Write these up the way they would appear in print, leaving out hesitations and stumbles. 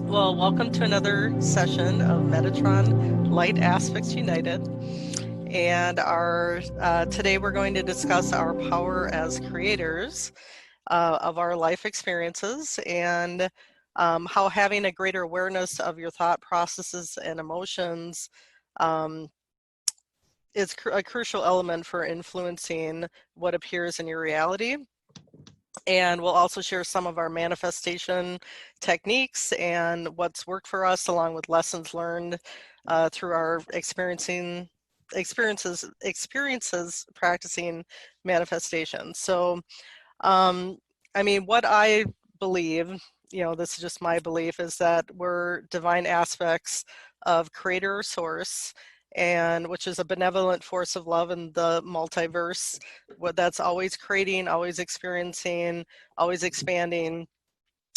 Well, welcome to another session of Metatron Light Aspects United. And today we're going to discuss our power as creators of our life experiences and how having a greater awareness of your thought processes and emotions um, is a crucial element for influencing what appears in your reality. And we'll also share some of our manifestation techniques and what's worked for us, along with lessons learned through our experiences practicing manifestation. So, I mean, what I believe, this is just my belief, is that we're divine aspects of creator or source, and which is a benevolent force of love in the multiverse, that's always creating, always experiencing, always expanding.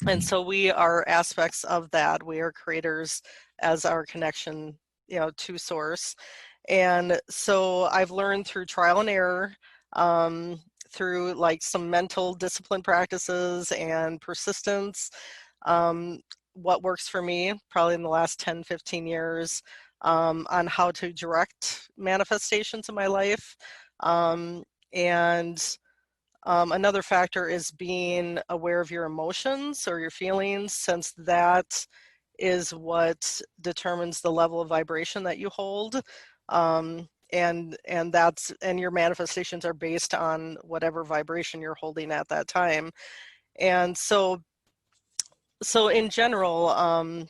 And so we are aspects of that. We are creators as our connection, to source. And so I've learned through trial and error, through like some mental discipline practices and persistence, um, what works for me probably in the last 10, 15 years, on how to direct manifestations in my life. And another factor is being aware of your emotions or your feelings, since that is what determines the level of vibration that you hold. And your manifestations are based on whatever vibration you're holding at that time. And so in general,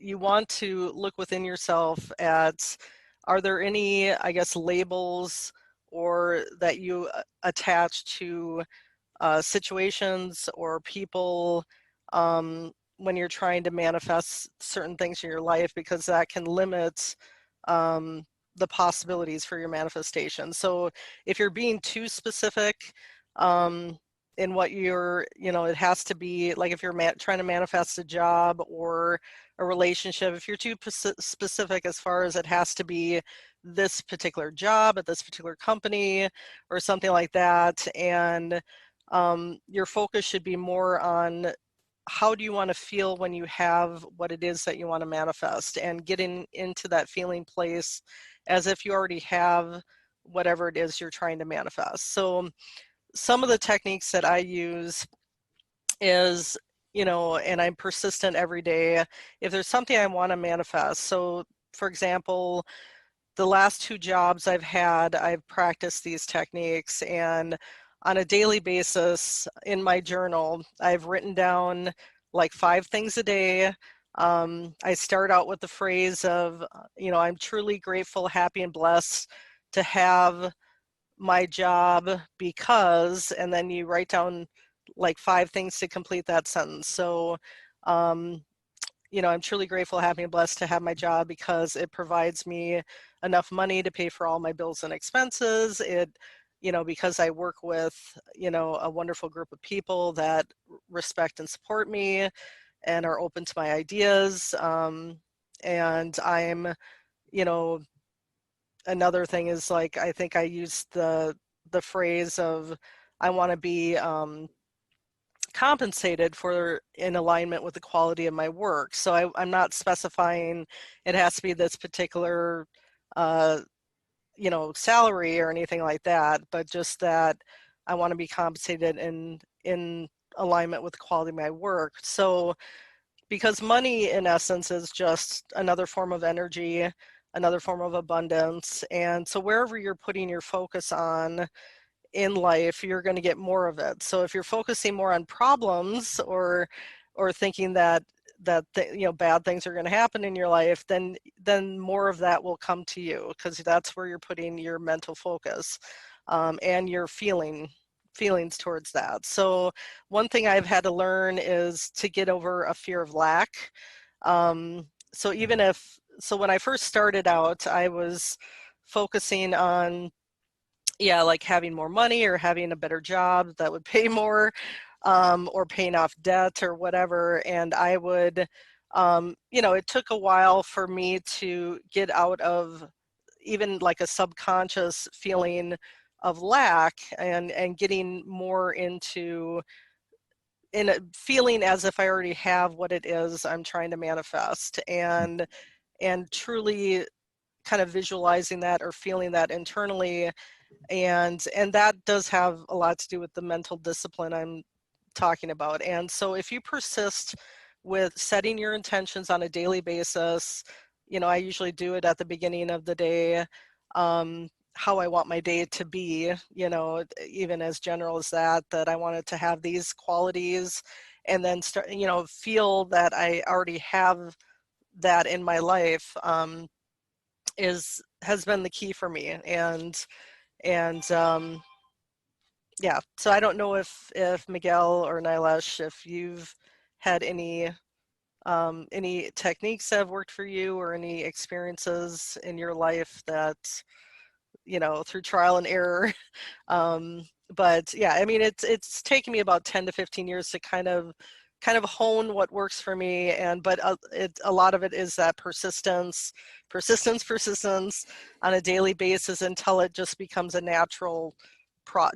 you want to look within yourself at, are there any, I guess, labels or that you attach to situations or people when you're trying to manifest certain things in your life, because that can limit the possibilities for your manifestation. So if you're being too specific in what you're, it has to be like, if you're trying to manifest a job or a relationship, if you're too specific as far as it has to be this particular job at this particular company or something like that, and your focus should be more on how do you want to feel when you have what it is that you want to manifest, and getting into that feeling place as if you already have whatever it is you're trying to manifest. So some of the techniques that I use is, and I'm persistent every day. If there's something I want to manifest, so for example, the last 2 jobs I've had, I've practiced these techniques, and on a daily basis in my journal, I've written down like 5 things a day. I start out with the phrase of, I'm truly grateful, happy, and blessed to have my job because, and then you write down like 5 things to complete that sentence. So, I'm truly grateful, happy, and blessed to have my job because it provides me enough money to pay for all my bills and expenses. Because I work with, a wonderful group of people that respect and support me and are open to my ideas. And I'm, another thing is, like, I think I used the phrase of, I want to be compensated for in alignment with the quality of my work. So I'm not specifying it has to be this particular salary or anything like that, but just that I want to be compensated in alignment with the quality of my work. So because money in essence is just another form of energy, another form of abundance, and so wherever you're putting your focus on in life, you're going to get more of it. So if you're focusing more on problems or thinking that bad things are going to happen in your life, then more of that will come to you, because that's where you're putting your mental focus and your feelings towards that. So one thing I've had to learn is to get over a fear of lack. So when I first started out, I was focusing on, like having more money or having a better job that would pay more, or paying off debt or whatever. And I would, it took a while for me to get out of even like a subconscious feeling of lack and getting more into in a feeling as if I already have what it is I'm trying to manifest, and truly kind of visualizing that or feeling that internally. And that does have a lot to do with the mental discipline I'm talking about. And so if you persist with setting your intentions on a daily basis, you know, I usually do it at the beginning of the day, how I want my day to be, you know, even as general as that I want it to have these qualities, and then start, you know, feel that I already have that in my life, has been the key for me. And yeah, so I don't know if Miguel or Nilesh, if you've had any techniques that have worked for you, or any experiences in your life that, you know, through trial and error. But yeah, I mean, it's taken me about 10 to 15 years to kind of hone what works for me. And but a lot of it is that persistence on a daily basis, until it just becomes a natural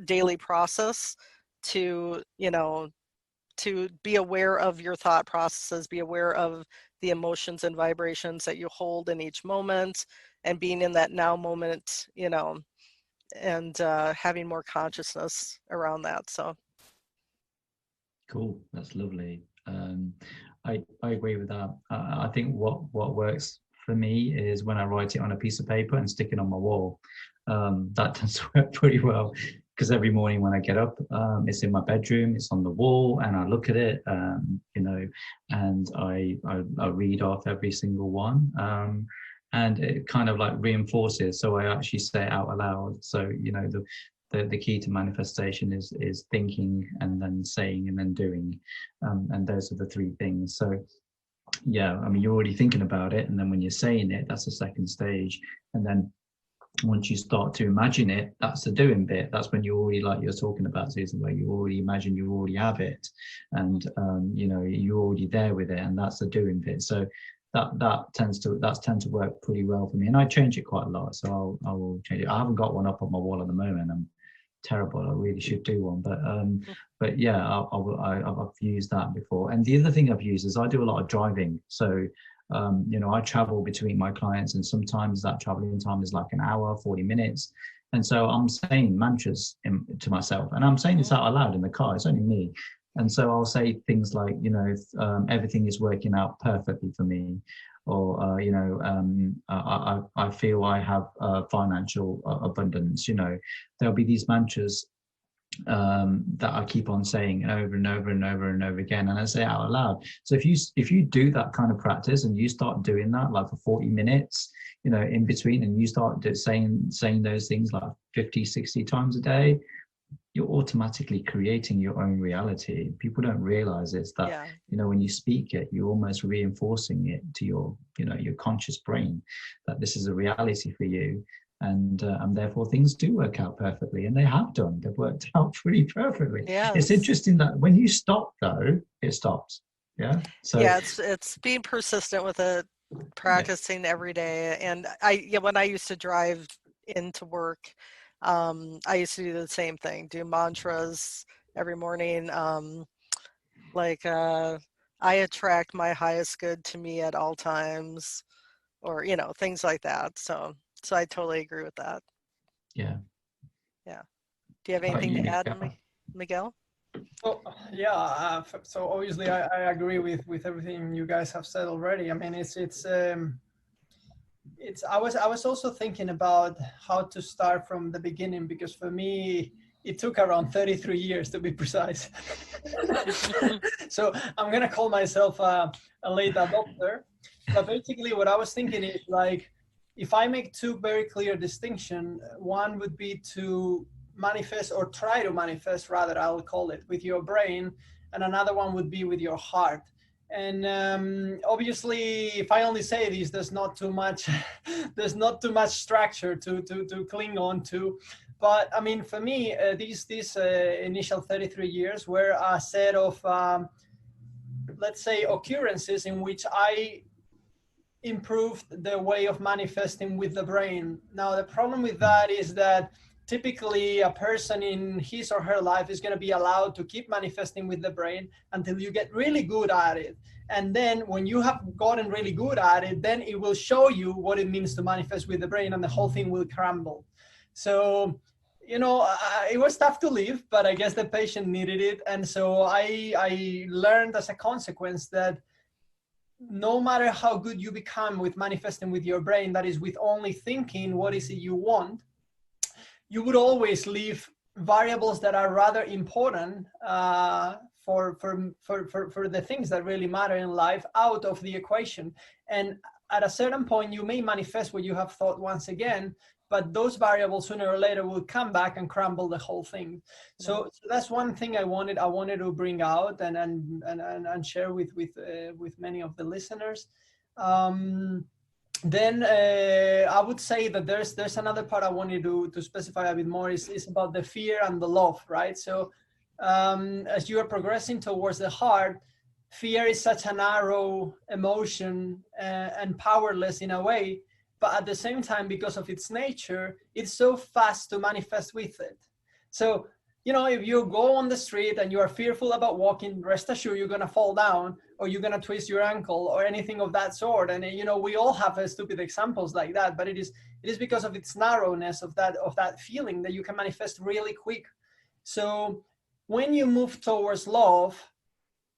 daily process to, you know, to be aware of your thought processes, be aware of the emotions and vibrations that you hold in each moment, and being in that now moment, you know, and having more consciousness around that. So cool, that's lovely. I agree with that. I think what works for me is when I write it on a piece of paper and stick it on my wall. That tends to work pretty well, because every morning when I get up, it's in my bedroom, it's on the wall, and I look at it, you know, and I read off every single one. And it kind of like reinforces, so I actually say it out aloud. So, you know, the key to manifestation is thinking, and then saying, and then doing, and those are the three things. So yeah, I mean, you're already thinking about it, and then when you're saying it, that's the second stage. And then once you start to imagine it, that's the doing bit. That's when you already, like you're talking about, Susan, where you already imagine you already have it, and you know, you're already there with it, and that's the doing bit. So that tends to work pretty well for me, and I change it quite a lot. So I will change it. I haven't got one up on my wall at the moment. I'm terrible. I really should do one, but yeah, I've used that before. And the other thing I've used is I do a lot of driving. So you know, I travel between my clients, and sometimes that traveling time is like an hour, 40 minutes. And so I'm saying mantras to myself, and I'm saying this out loud in the car. It's only me. And so I'll say things like, you know, everything is working out perfectly for me, or you know, I feel I have financial abundance. You know, there'll be these mantras that I keep on saying over and over and over and over again, and I say it out loud. So if you do that kind of practice, and you start doing that like for 40 minutes, you know, in between, and you start saying those things like 50, 60 times a day, you're automatically creating your own reality. People don't realize it's that, yeah. you know, when you speak it, you're almost reinforcing it to your, you know, your conscious brain, that this is a reality for you. And therefore things do work out perfectly, and they have done. They've worked out pretty perfectly. It's Yes. interesting that when you stop, though, it stops. Yeah. So Yeah, it's being persistent with it, yeah, practicing every day. And when I used to drive into work, I used to do the same thing, do mantras every morning, like I attract my highest good to me at all times, or, you know, things like that. So I totally agree with that. yeah. Yeah. Do you have How about anything you, to add, Mika? Miguel? So yeah, so obviously I agree with everything you guys have said already. I mean, it's I was also thinking about how to start from the beginning, because for me it took around 33 years to be precise. So I'm gonna call myself a late adopter. But basically what I was thinking is, like, if I make two very clear distinction, one would be to manifest, or try to manifest rather, I'll call it, with your brain, and another one would be with your heart. And obviously, if I only say this, there's not too much there's not too much structure to cling on to. But I mean, for me, these initial 33 years were a set of let's say occurrences in which I improved the way of manifesting with the brain. Now the problem with that is that typically a person in his or her life is going to be allowed to keep manifesting with the brain until you get really good at it. And then when you have gotten really good at it, then it will show you what it means to manifest with the brain, and the whole thing will crumble. So, you know, it was tough to leave, but I guess the patient needed it. And so I learned as a consequence that no matter how good you become with manifesting with your brain, that is with only thinking what is it you want, you would always leave variables that are rather important for the things that really matter in life out of the equation. And at a certain point, you may manifest what you have thought once again, but those variables sooner or later will come back and crumble the whole thing. So that's one thing I wanted to bring out and share with many of the listeners. Then I would say that there's another part I wanted to specify a bit more is about the fear and the love, right? So as you are progressing towards the heart, fear is such a narrow emotion and powerless in a way, but at the same time, because of its nature, it's so fast to manifest with it. So, you know, if you go on the street and you are fearful about walking, rest assured you're going to fall down, or you're going to twist your ankle or anything of that sort. And, you know, we all have stupid examples like that, but it is because of its narrowness of that feeling that you can manifest really quick. So when you move towards love,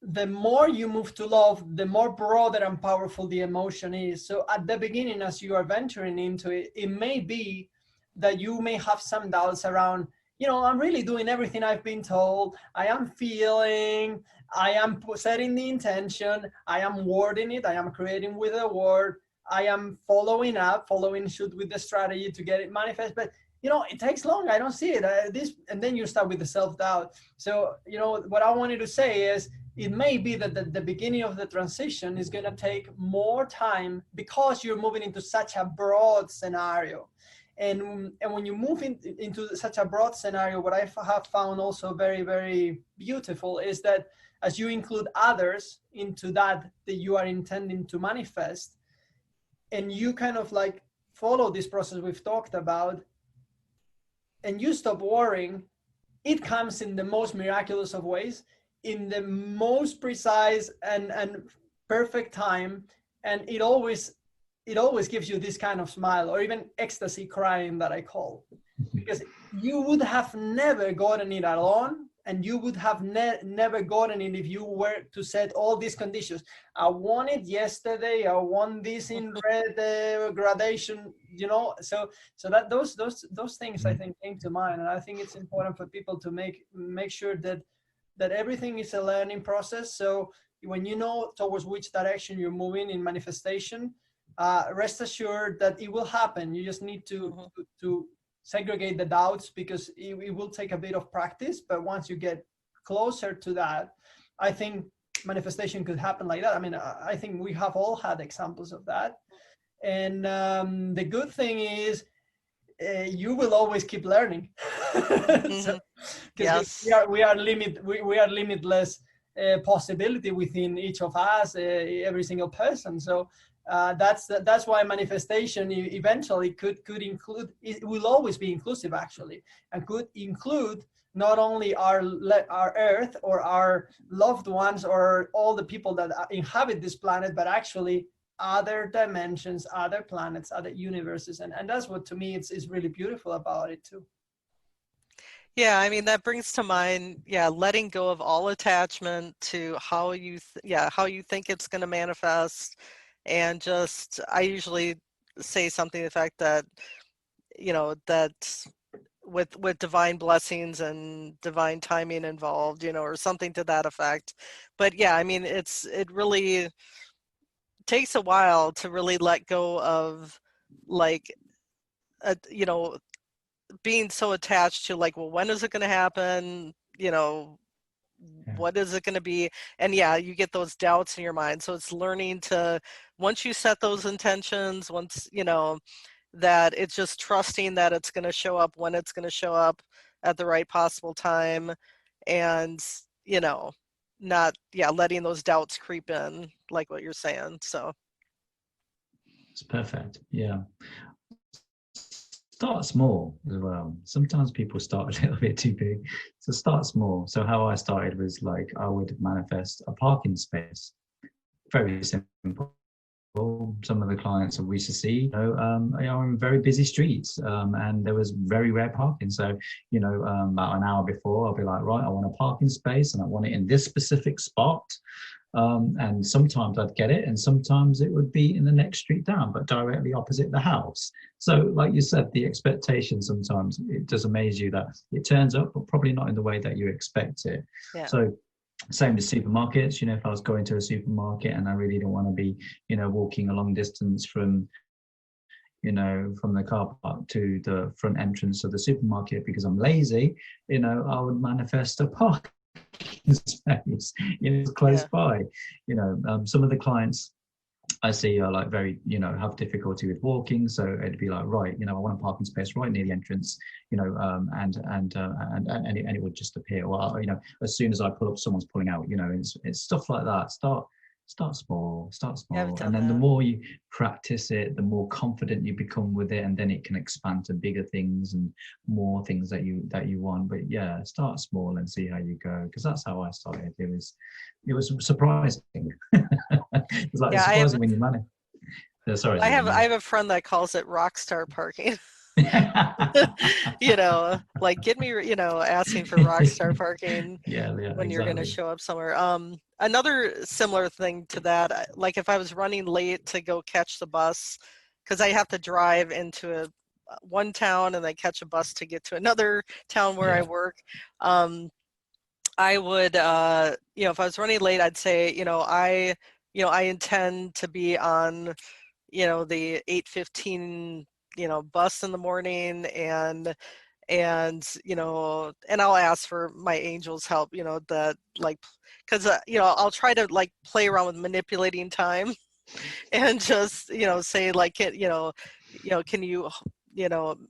the more you move to love, the more broader and powerful the emotion is. So at the beginning, as you are venturing into it, it may be that you may have some doubts around, you know, I'm really doing everything I've been told. I am feeling, I am setting the intention, I am wording it, I am creating with a word, I am following suit with the strategy to get it manifest. But, you know, it takes long. I don't see it. And then you start with the self-doubt. So, you know, what I wanted to say is, it may be that the beginning of the transition is going to take more time because you're moving into such a broad scenario. And when you move into such a broad scenario, what I have found also very, very beautiful is that as you include others into that you are intending to manifest, and you kind of like follow this process we've talked about, and you stop worrying, it comes in the most miraculous of ways, in the most precise and perfect time, and it always gives you this kind of smile, or even ecstasy crying that I call, because you would have never gotten it alone, and you would have never gotten it if you were to set all these conditions. I want it yesterday, I want this in red gradation, you know. So that those things I think came to mind, and I think it's important for people to make sure that everything is a learning process. So when you know towards which direction you're moving in manifestation, rest assured that it will happen. You just need to segregate the doubts, because it will take a bit of practice. But once you get closer to that, I think manifestation could happen like that. I mean, I think we have all had examples of that. And the good thing is, you will always keep learning. So, yes, we are limitless possibility within each of us, every single person. So that's why manifestation eventually could include, it will always be inclusive actually, and could include not only our earth or our loved ones or all the people that inhabit this planet, but actually other dimensions, other planets, other universes. And that's what, to me, it's really beautiful about it too. Yeah, I mean, that brings to mind, letting go of all attachment to how you think it's going to manifest. And just, I usually say something to the fact that, you know, that with divine blessings and divine timing involved, you know, or something to that effect. But yeah, I mean, it really takes a while to really let go of, like, you know, being so attached to, like, well, when is it going to happen? You know, what is it going to be? And yeah, you get those doubts in your mind. So it's learning to, once you set those intentions, once, you know, that it's just trusting that it's going to show up when it's going to show up at the right possible time. And, you know, not, letting those doubts creep in, like what you're saying. So it's perfect. Yeah. Start small as well. Sometimes people start a little bit too big. So start small. So how I started was like I would manifest a parking space. Very simple. Some of the clients that we used to see, are in very busy streets, and there was very rare parking. So, about an hour before, I'll be like, right, I want a parking space, and I want it in this specific spot. And sometimes I'd get it, and sometimes it would be in the next street down, but directly opposite the house. So, like you said, the expectation sometimes it does amaze you that it turns up, but probably not in the way that you expect it. Yeah. So. Same with supermarkets, if I was going to a supermarket and I really don't want to be, walking a long distance from the car park to the front entrance of the supermarket because I'm lazy, I would manifest a parking space, close by. Some of the clients I see are like very, have difficulty with walking. So it'd be like, right, I want a parking space right near the entrance, and it would just appear. Well, as soon as I pull up, someone's pulling out. It's stuff like that. Start small, Yeah, and then the more you practice it, the more confident you become with it, and then it can expand to bigger things and more things that you want. But yeah, start small and see how you go, because that's how I started. It was surprising. It's like surprising when you manage. Sorry, I have a friend that calls it Rockstar parking. Like get me, asking for Rockstar parking when you're going to show up somewhere. Another similar thing to that, like if I was running late to go catch the bus, because I have to drive into one town and then catch a bus to get to another town where I work. I would, if I was running late, I'd say, I intend to be on, the 8:15, bus in the morning, and I'll ask for my angel's help, that like, because I'll try to like play around with manipulating time and just say like, can you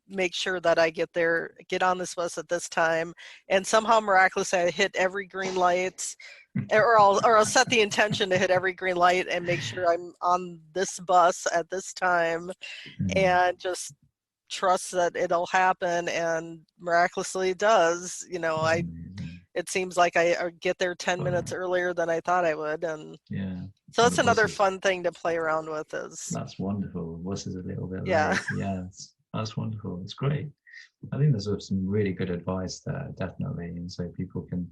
make sure that I get on this bus at this time, and somehow miraculously I hit every green light, or I'll set the intention to hit every green light and make sure I'm on this bus at this time, and just trust that it'll happen, and miraculously it does. It seems like I get there 10 minutes earlier than I thought I would, and so that's another fun thing to play around with. That's wonderful. Bus is a little bit late. That's wonderful. It's great. I think there's some really good advice there, definitely, and so people can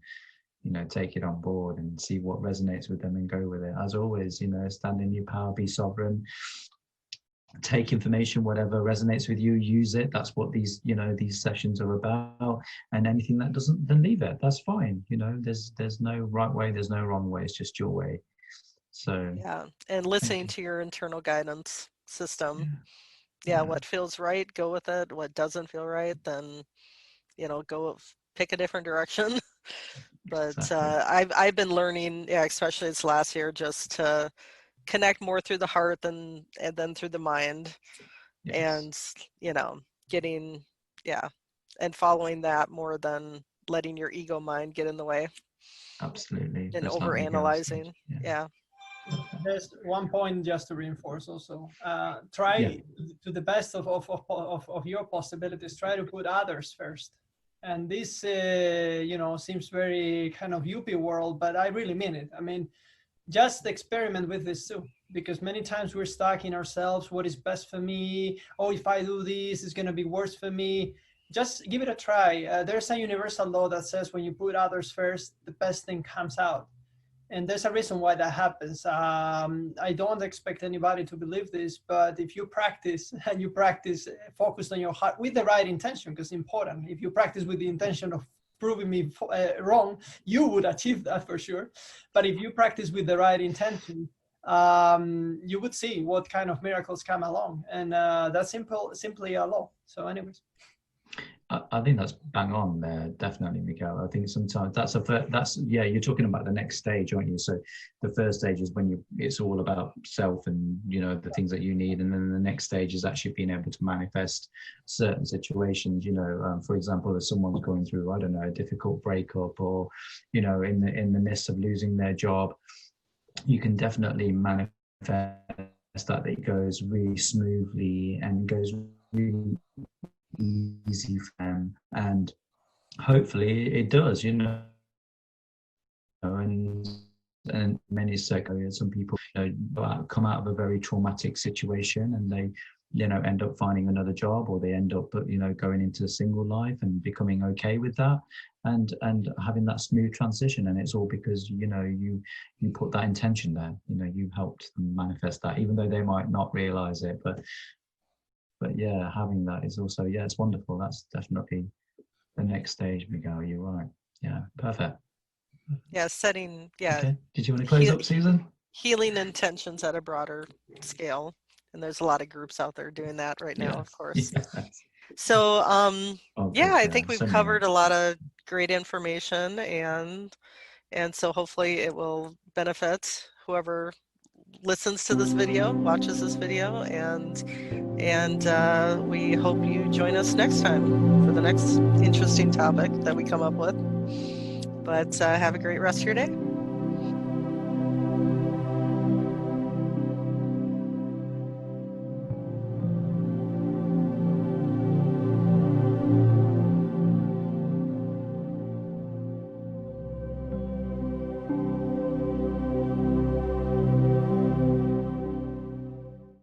take it on board and see what resonates with them and go with it. As always, stand in your power, be sovereign, take information, whatever resonates with you, use it. That's what these sessions are about. And anything that doesn't, then leave it. That's fine. There's no right way, there's no wrong way. It's just your way. So and listening to your internal guidance system. What feels right, go with it. What doesn't feel right, then go pick a different direction. But exactly. I've been learning, especially this last year, just to connect more through the heart and then through the mind. And getting and following that more than letting your ego mind get in the way. Absolutely. And overanalyzing. There's one point just to reinforce also. Try to the best of your possibilities, try to put others first. And this, seems very kind of yuppie world, but I really mean it. I mean, just experiment with this too, because many times we're stuck in ourselves. What is best for me? Oh, if I do this, it's going to be worse for me. Just give it a try. There's a universal law that says when you put others first, the best thing comes out. And there's a reason why that happens. I don't expect anybody to believe this, but if you practice and you practice focused on your heart with the right intention, because it's important. If you practice with the intention of proving me wrong, you would achieve that for sure. But if you practice with the right intention, you would see what kind of miracles come along. And that's simply a law. So anyways. I think that's bang on there, definitely, Miguel. I think sometimes you're talking about the next stage, aren't you? So the first stage is when it's all about self and the things that you need, and then the next stage is actually being able to manifest certain situations. For example, if someone's going through, I don't know, a difficult breakup, or in the midst of losing their job, you can definitely manifest that it goes really smoothly and goes really easy for them, and hopefully it does, you know. And many circles, some people, you know, come out of a very traumatic situation, and they, you know, end up finding another job, or they end up, you know, going into single life and becoming okay with that, and having that smooth transition. And it's all because, you know, you put that intention there, you know, you helped them manifest that, even though they might not realize it. But yeah, having that is also, yeah, it's wonderful. That's definitely the next stage, Miguel. You're right. Yeah, perfect. Yeah, setting, yeah. Okay. Did you want to close up, Susan? Healing intentions at a broader scale. And there's a lot of groups out there doing that right now, of course. Yes. So, yeah, I think we've so covered a lot of great information, and so hopefully it will benefit whoever listens to this video, watches this video, and we hope you join us next time for the next interesting topic that we come up with. But have a great rest of your day.